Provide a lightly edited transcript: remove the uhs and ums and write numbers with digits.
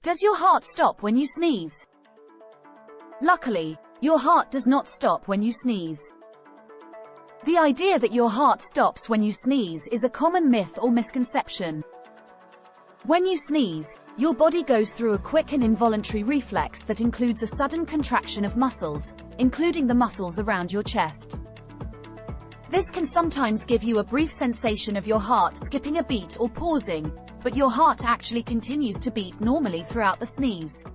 Does your heart stop when you sneeze? Luckily, your heart does not stop when you sneeze. The idea that your heart stops when you sneeze is a common myth or misconception. When you sneeze, your body goes through a quick and involuntary reflex that includes a sudden contraction of muscles, including the muscles around your chest. This can sometimes give you a brief sensation of your heart skipping a beat or pausing, but your heart actually continues to beat normally throughout the sneeze.